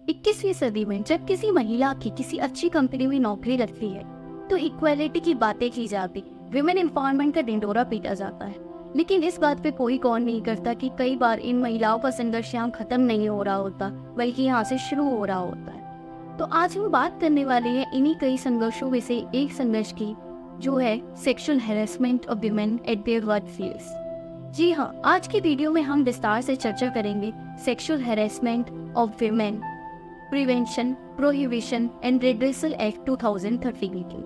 21वीं सदी में जब किसी महिला की किसी अच्छी कंपनी में नौकरी लगती है तो इक्वालिटी की बातें की जाती, विमेन एम्पावरमेंट का ढिंढोरा पीटा जाता है। लेकिन इस बात पे कोई गौर नहीं करता कि कई बार इन महिलाओं का संघर्ष यहाँ खत्म नहीं हो रहा होता, बल्कि यहाँ से शुरू हो रहा होता है। तो आज हम बात करने वाले हैं इन्हीं कई संघर्षों में से एक संघर्ष की, जो है sexual harassment of women at their work place. जी हाँ, आज की वीडियो में हम विस्तार से चर्चा करेंगे sexual harassment of women prevention, prohibition and redressal act 2013 की।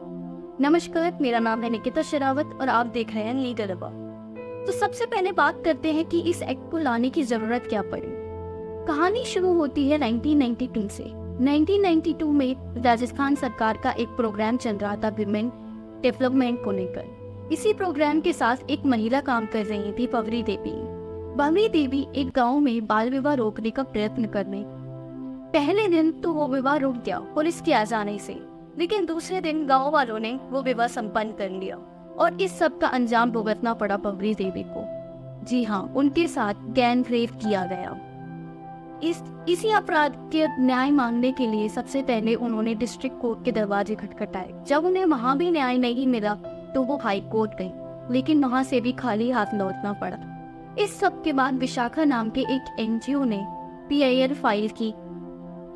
नमस्कार, मेरा नाम है निकिता शेरावत और आप देख रहे हैं लीगल अब। तो सबसे पहले बात करते हैं कि इस एक्ट को लाने की जरूरत क्या पड़ी। कहानी शुरू होती है 1992 से। 1992 में राजस्थान सरकार का एक प्रोग्राम चल रहा था विमेन डेवलपमेंट को लेकर। इसी प्रोग्राम के साथ एक महिला काम कर रही थी, भवरी देवी। भवरी देवी एक गांव में बाल विवाह रोकने का प्रयत्न करने। पहले दिन तो वो विवाह रुक गया पुलिस के आ जाने से, लेकिन दूसरे दिन गांव वालों ने वो विवाह संपन्न कर लिया और इस सब का अंजाम भुगतना पड़ा भवरी देवी को। जी हाँ, उनके साथ गैंग रेप किया गया। इसी अपराध के न्याय मांगने के लिए सबसे पहले उन्होंने डिस्ट्रिक्ट कोर्ट के दरवाजे खटखटाए। जब उन्हें वहां भी न्याय नहीं मिला तो वो हाई कोर्ट गई, लेकिन वहां से भी खाली हाथ लौटना पड़ा। इस सब के बाद विशाखा नाम के एक एनजीओ ने PIL फाइल की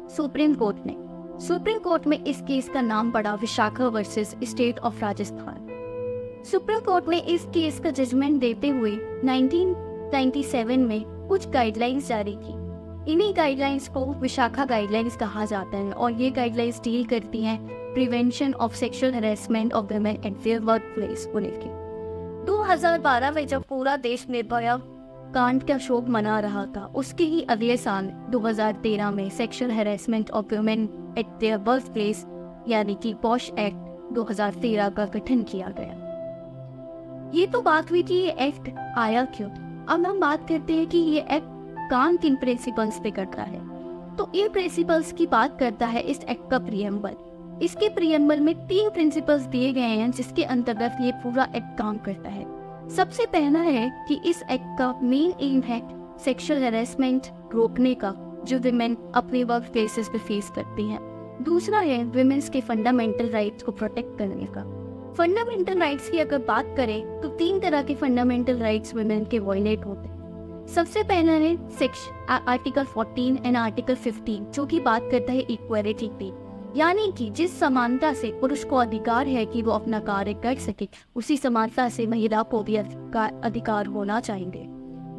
सुप्रीम कोर्ट में इस केस का नाम पड़ा Vishakha versus state of Rajasthan. Supreme court ने इस केस का जजमेंट देते हुए 1997 में कुछ गाइडलाइंस जारी की। इन्हीं गाइडलाइंस को विशाखा गाइडलाइंस कहा जाता है और ये गाइडलाइंस डील करती हैं prevention of sexual harassment of women at their work place को लेकर। 2012 में जब पूरा देश निर्भया कांड का शोक मना रहा था, उसके ही अगले साल 2013 में sexual harassment of women at their work place यानी कि पॉश एक्ट 2013 का गठन किया गया। ये तो बात हुई कि ये एक्ट आया क्यों। अब हम बात करते हैं कि ये एक्ट काम किन प्रिंसिपल्स पे करता है। तो इन प्रिंसिपल्स की बात करता है इस एक्ट का प्रियम्बल। इसके प्रियम्बल में 3 प्रिंसिपल्स दिए गए हैं जिसके अंतर्गत ये पूरा एक्ट काम करता है। सबसे पहला है कि इस एक्ट का मेन एम है सेक्सुअल हैरेसमेंट रोकने का, जो विमेन अपने वर्क प्लेसेस पे फेस करती हैं। दूसरा है विमेन्स के फंडामेंटल राइट्स को प्रोटेक्ट करने का। फंडामेंटल राइट्स की अगर बात करें तो 3 तरह के फंडामेंटल राइट्स विमेन के वायलेट होते हैं। सबसे पहला है आर्टिकल 14 एंड आर्टिकल 15, जो की बात करता है इक्वालिटी पे, यानी कि जिस समानता से पुरुष को अधिकार है कि वो अपना कार्य कर सके, उसी समानता से महिला को भी अधिकार होना चाहिए।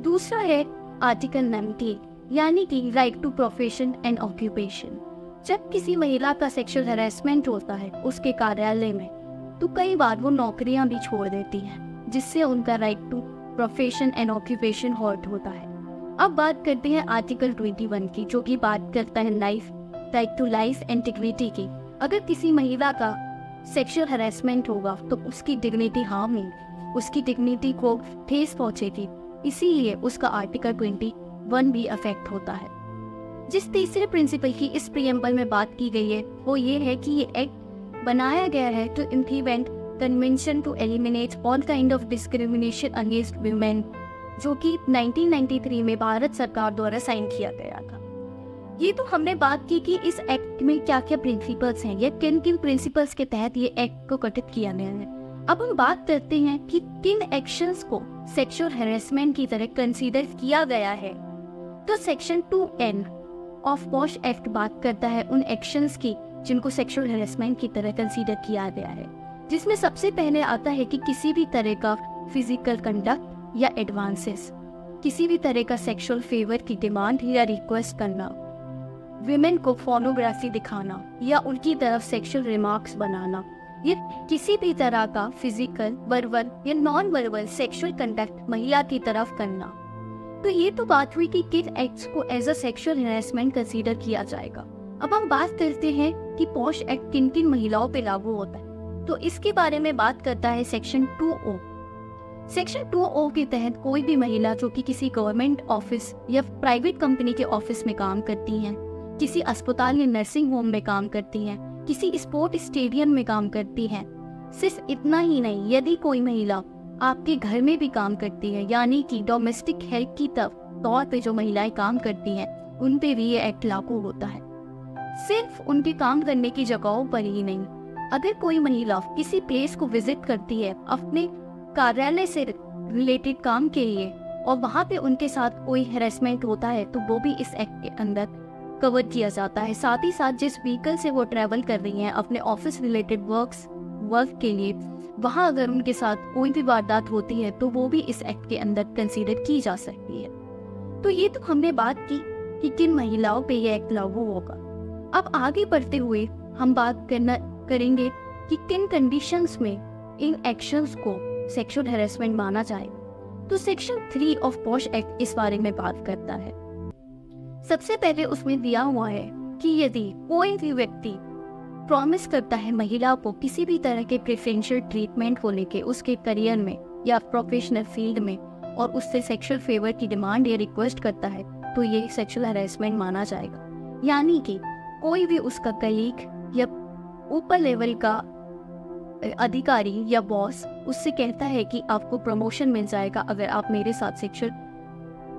दूसरा है आर्टिकल 19, यानी कि right to profession and occupation. जब किसी महिला का सेक्सुअल हैरेसमेंट होता है उसके कार्यालय में, तो कई बार वो नौकरियां भी छोड़ देती हैं, जिससे उनका right to profession and occupation hurt होता है। अब बात करते हैं आर्टिकल 21 की, जो कि बात करता है right to life and dignity की। अगर किसी महिला का सेक्सुअल हैरेसमेंट होगा तो उसकी डिग्निटी हार्म होगी, उसकी डिग्निटी को ठेस पहुंचेगी, इसीलिए उसका आर्टिकल 21 भी अफेक्ट होता है। जिस तीसरे प्रिंसिपल की इस प्रियम्बल में बात की गई है वो ये है कि ये एक्ट बनाया गया है to implement convention to eliminate all kind of discrimination against women, जो कि 1993 में भारत सरकार द्वारा साइन किया गया था। ये तो हमने बात की कि इस एक्ट में क्या क्या प्रिंसिपल्स हैं, ये किन किन प्रिंसिपल्स के तहत ये एक्ट को गठित किया गया है। अब हम बात करते हैं कि किन एक्शंस को सेक्सुअल हैरेसमेंट की तरह कंसीडर किया गया है। तो section 2N of posh act बात करता है उन एक्शंस की जिनको सेक्सुअल हैरेसमेंट की तरह कंसीडर किया गया है, जिसमें सबसे पहले आता है कि किसी भी तरह का फिजिकल कंडक्ट या एडवांसेस, किसी भी तरह का सेक्सुअल फेवर की डिमांड या रिक्वेस्ट करना, विमेन को फोनोग्राफी दिखाना या उनकी तरफ सेक्सुअल रिमार्क्स बनाना, ये किसी भी तरह का फिजिकल, वर्बल या नॉन वर्बल सेक्सुअल कंडक्ट महिला की तरफ करना। तो ये तो बात हुई कि किन एक्ट्स को as a sexual harassment consider किया जाएगा। अब हम बात करते हैं कि पॉश एक्ट किन किन महिलाओं पे लागू होता है। तो इसके बारे में बात करता है सेक्शन 2O। सेक्शन 2O के तहत कोई भी महिला जो कि किसी गवर्नमेंट ऑफिस या प्राइवेट कंपनी के ऑफिस में काम करती हैं, किसी अस्पताल या नर्सिंग होम में काम करती हैं, किसी स्पोर्ट स्टेडियम में काम करती हैं, सिर्फ इतना ही नहीं, यदि कोई महिला आपके घर में भी काम करती है, यानी कि डोमेस्टिक हेल्प की तौर पे जो महिलाएं काम करती हैं, उन पे भी ये एक्ट लागू होता है। सिर्फ उनके काम करने की जगहों पर ही नहीं, अगर कोई महिला किसी प्लेस को विजिट करती है अपने कार्यालय से रिलेटेड काम के लिए और वहाँ पे उनके साथ कोई हैरेसमेंट होता है तो वो भी इस एक्ट के अंदर कवर किया जाता है। साथ ही साथ जिस व्हीकल से वो ट्रैवल कर रही हैं अपने ऑफिस रिलेटेड वर्क के लिए, वहाँ अगर उनके साथ कोई भी वारदात होती है तो वो भी इस एक्ट के अंदर कंसीडर की जा सकती है। तो ये तो हमने बात की कि किन महिलाओं पे ये एक्ट लागू होगा। अब आगे बढ़ते हुए हम बात करेंगे कि किन कंडीशंस में इन एक्शंस को सेक्सुअल हैरेसमेंट माना जाए। तो सेक्शन 3 ऑफ पॉश एक्ट इस बारे में बात करता है। सबसे पहले उसमें दिया हुआ है कि यदि कोई भी व्यक्ति प्रॉमिस करता है महिला को किसी भी तरह के प्रेफरेंशियल ट्रीटमेंट को लेके उसके करियर में या प्रोफेशनल फील्ड में और उससे सेक्सुअल फेवर की डिमांड या रिक्वेस्ट करता है तो ये सेक्सुअल हैरेसमेंट माना जाएगा। यानी कि कोई भी उसका कलीग या ऊपर लेवल का अधिकारी या बॉस उससे कहता है कि आपको प्रमोशन मिल जाएगा अगर आप मेरे साथ सेक्सुअल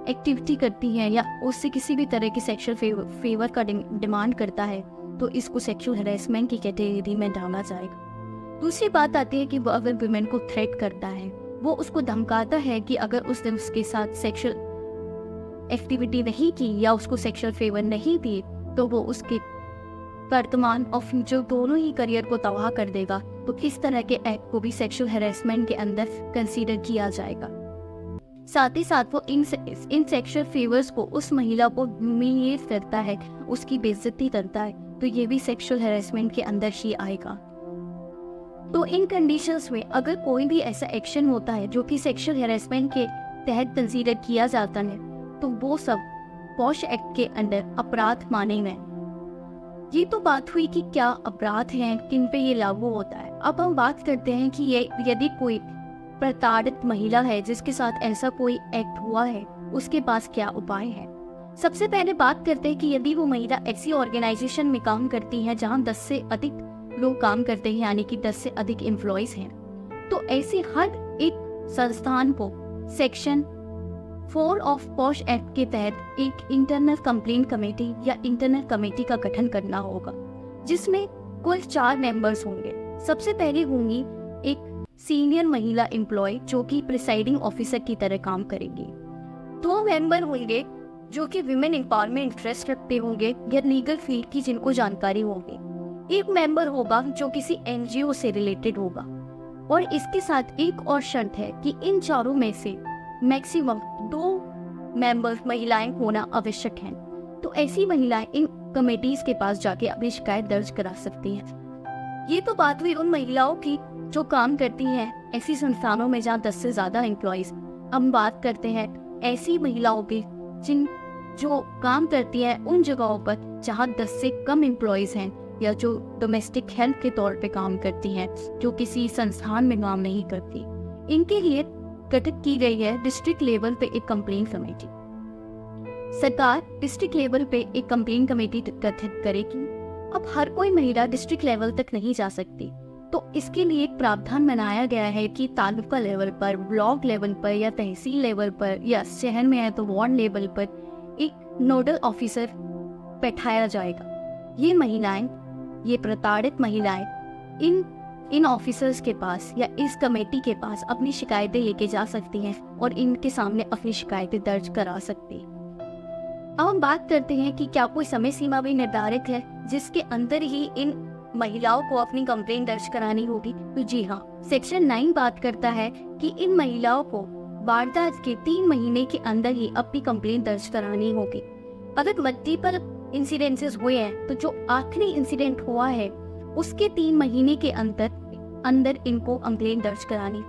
एक्टिविटी करती हैं, या उससे किसी भी तरह की सेक्सुअल फेवर का डिमांड करता है तो इसको सेक्सुअल हैरेसमेंट की कैटेगरी में डाला जाएगा। दूसरी बात आती है कि वो अगर वुमेन को थ्रेट करता है, वो उसको धमकाता है कि अगर उसने उसके साथ सेक्सुअल एक्टिविटी नहीं की या उसको सेक्सुअल फेवर नहीं दी तो वो उसके वर्तमान और फ्यूचर दोनों ही करियर को तबाह कर देगा, तो इस तरह के एक्ट को भी सेक्सुअल हैरेसमेंट के अंदर कंसीडर किया जाएगा। साथ ही साथ वो इन सेक्सुअल फेवर्स को उस महिला को ह्यूमिलिएट करता है, उसकी बेइज्जती करता है, तो ये भी सेक्सुअल हैरेसमेंट के अंदर ही आएगा। तो इन कंडीशंस में अगर कोई भी ऐसा एक्शन होता है जो कि सेक्सुअल हैरेसमेंट के तहत कंसीडर किया जाता है तो वो सब पॉश एक्ट के अंदर अपराध माने गए। ये तो बात हुई कि क्या अपराध हैं, किन पे ये लागू होता है। अब हम बात करते हैं कि ये यदि कोई प्रताड़ित महिला है जिसके साथ ऐसा कोई एक्ट हुआ है उसके पास क्या उपाय है। सबसे पहले बात करते हैं कि यदि वो महिला ऐसी ऑर्गेनाइजेशन में काम करती है जहां 10 से अधिक लोग काम करते हैं, यानी कि 10 से अधिक एम्प्लॉयज हैं, तो ऐसे हर एक संस्थान को सेक्शन 4 ऑफ पॉश एक्ट के तहत एक इंटरनल कंप्लेंट कमेटी या इंटरनल कमेटी का गठन करना होगा, जिसमें कुल 4 मेंबर्स होंगे। सबसे पहले होंगी एक सीनियर महिला एम्प्लॉय जो कि प्रिसाइडिंग ऑफिसर की तरह काम करेंगी। 2 मेंबर होंगे जो कि विमेन एम्पावरमेंट इंटरेस्ट रखते होंगे या लीगल फील्ड की जिनको जानकारी होगी। एक मेंबर होगा जो किसी एनजीओ से रिलेटेड होगा, और इसके साथ एक और शर्त है कि इन चारों में से मैक्सिमम 2 मेंबर महिलाएं होना आवश्यक हैं। तो ऐसी महिलाएं इन कमेटीज के पास जाके अपनी शिकायत दर्ज करा सकती हैं। ये तो बात हुई उन महिलाओं की जो काम करती हैं ऐसी संस्थानों में जहाँ 10 से ज्यादा एम्प्लॉयज। हम बात करते हैं ऐसी महिलाओं की जो काम करती हैं उन जगहों पर जहाँ 10 से कम एम्प्लॉयज हैं, या जो डोमेस्टिक हेल्प के तौर पे काम करती हैं, जो किसी संस्थान में काम नहीं करती। इनके लिए गठित की गई है डिस्ट्रिक्ट लेवल पे एक कंप्लेंट कमेटी। सरकार डिस्ट्रिक्ट लेवल पे एक कंप्लेंट कमेटी गठित करेगी। अब हर कोई महिला डिस्ट्रिक्ट लेवल तक नहीं जा सकती, तो इसके लिए एक प्रावधान बनाया गया है कि तालुका लेवल पर, ब्लॉक लेवल पर या तहसील लेवल पर, या शहर में है तो वार्ड लेवल पर एक नोडल ऑफिसर बैठाया जाएगा। ये महिलाएं, ये प्रताड़ित महिलाएं इन ऑफिसर्स के पास या इस कमेटी के पास अपनी शिकायतें लेके जा सकती हैं और इनके सामने अपनी शिकायतें दर्ज करा सकती हैं। अब हम बात करते हैं कि क्या कोई समय सीमा भी निर्धारित है जिसके अंदर ही इन महिलाओं को अपनी कंप्लेंट दर्ज करानी होगी। तो जी हाँ, सेक्शन 9 बात करता है कि इन महिलाओं को वारदात के 3 महीने के अंदर ही अपनी कंप्लेंट दर्ज करानी होगी। अगर मल्टीपल इंसिडेंसेस हुए हैं तो जो आखिरी इंसिडेंट हुआ है उसके 3 महीने के अंदर इनको कंप्लेंट दर्ज करानी।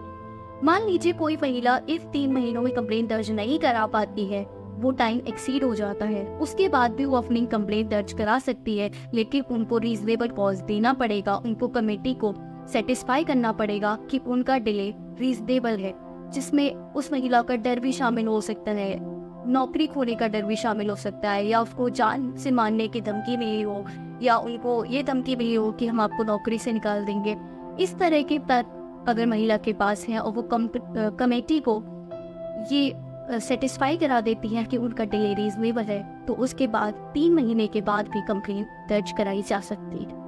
मान लीजिए कोई महिला इस 3 महीनों में कंप्लेंट दर्ज नहीं करा पाती है, वो टाइम एक्सीड हो जाता है, उसके बाद भी वो अपनी कंप्लेंट दर्ज करा सकती है, लेकिन उनको रीजनेबल कॉज देना पड़ेगा। उनको कमेटी को सेटिस्फाई करना पड़ेगा कि उनका डिले रीजनेबल है, जिसमें उस महिला का डर भी शामिल हो सकता है, नौकरी खोने का डर भी शामिल हो सकता है, या उसको जान से मारने की धमकी मिली हो, या उनको ये धमकी मिली हो कि हम आपको नौकरी से निकाल देंगे। इस तरह के तर्क अगर महिला के पास है और वो कमेटी को ये सेटिस्फाई करा देती है कि उनका डिले रीजनेबल है, तो उसके बाद 3 महीने के बाद भी कंप्लेन दर्ज कराई जा सकती है।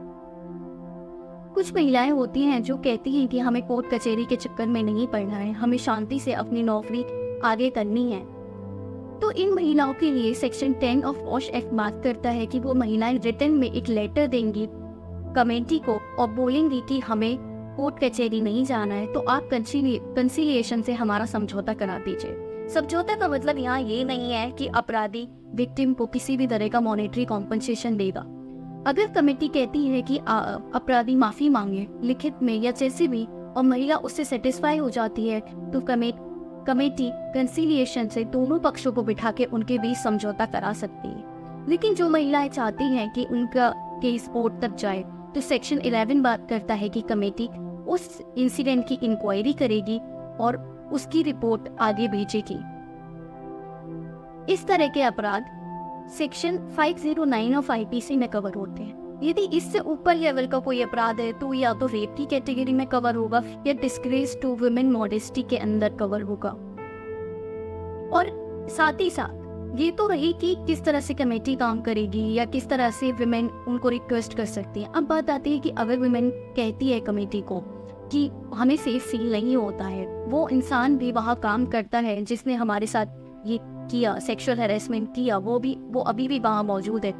कुछ महिलाएं होती हैं जो कहती हैं कि हमें कोर्ट कचहरी के चक्कर में नहीं पड़ना है, हमें शांति से अपनी नौकरी आगे करनी है। तो इन महिलाओं के लिए सेक्शन 10 ऑफ पॉश एक्ट बात करता है कि वो महिलाएं रिटर्न में एक लेटर देंगी कमेटी को और बोलेंगी कि हमें कोर्ट कचहरी नहीं जाना है, तो आप कंसिलिएशन से हमारा समझौता करा दीजिए। समझौता का मतलब यहाँ ये नहीं है कि अपराधी विक्टिम को किसी भी तरह का मॉनेटरी कॉम्पनसेशन देगा। अगर कमेटी कहती है कि अपराधी माफी मांगे लिखित में या जैसे भी, और महिला उससे सेटिस्फाई हो जाती है, तो कमेटी कंसिलिएशन से दोनों पक्षों को बिठा के उनके बीच समझौता करा सकती है। लेकिन जो महिलाएं चाहती हैं कि उनका केस कोर्ट तक जाए, तो सेक्शन 11 बात करता है कि कमेटी उस इंसिडेंट की इंक्वायरी करेगी और उसकी रिपोर्ट आगे भेजेगी। इस तरह के अपराध सेक्शन 509 ऑफ आईपीसी में कवर होते हैं। यदि इससे ऊपर लेवल का कोई अपराध है तो या तो रेप की कैटेगरी में कवर होगा या डिस्ग्रेस टू वुमेन मॉडेस्टी के अंदर कवर होगा। और साथ ही साथ ये तो रही कि किस तरह से कमेटी काम करेगी या किस तरह से विमेन उनको रिक्वेस्ट कर सकती है। अब बात आती है कि अगर विमेन कहती है कमेटी को कि हमें सेफ फील नहीं होता है, वो इंसान भी वहाँ काम करता है जिसने हमारे साथ ये किया, सेक्सुअल हैरेसमेंट किया, वो अभी भी वहाँ मौजूद है,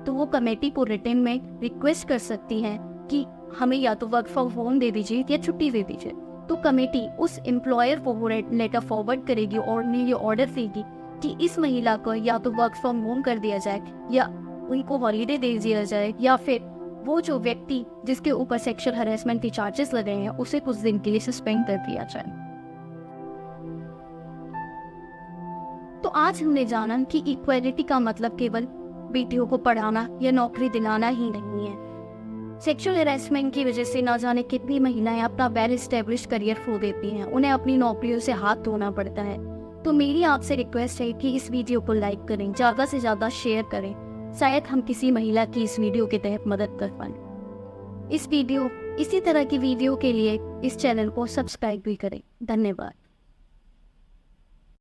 तो वो कमेटी को रिटर्न में रिक्वेस्ट कर सकती है कि हमें या तो वर्क फ्रॉम होम दे दीजिए या छुट्टी दे दीजिए। तो कमेटी उस एम्प्लॉयर को वो लेटर फॉरवर्ड करेगी और उन्हें ये ऑर्डर देगी कि इस महिला को या तो वर्क फ्रॉम होम कर दिया जाए या उनको हॉलीडे दे दिया जाए, या फिर वो जो व्यक्ति जिसके ऊपर सेक्सुअल हैरेसमेंट के चार्जेस लगे हैं उसे कुछ दिन के लिए सस्पेंड कर दिया जाए। तो आज हमने जाना कि इक्वालिटी का मतलब केवल बेटियों को पढ़ाना या नौकरी दिलाना ही नहीं है। सेक्सुअल हैरेसमेंट की वजह से ना जाने कितनी महिलाएं अपना वेल एस्टेब्लिश करियर खो देती हैं, उन्हें अपनी नौकरियों से हाथ धोना पड़ता है। तो मेरी आपसे रिक्वेस्ट है कि इस वीडियो को लाइक करें, ज़्यादा से ज़्यादा शेयर करें, शायद हम किसी महिला की इस वीडियो के तहत मदद कर पाएं। इसी तरह की वीडियो के लिए इस चैनल को सब्सक्राइब भी करें। धन्यवाद।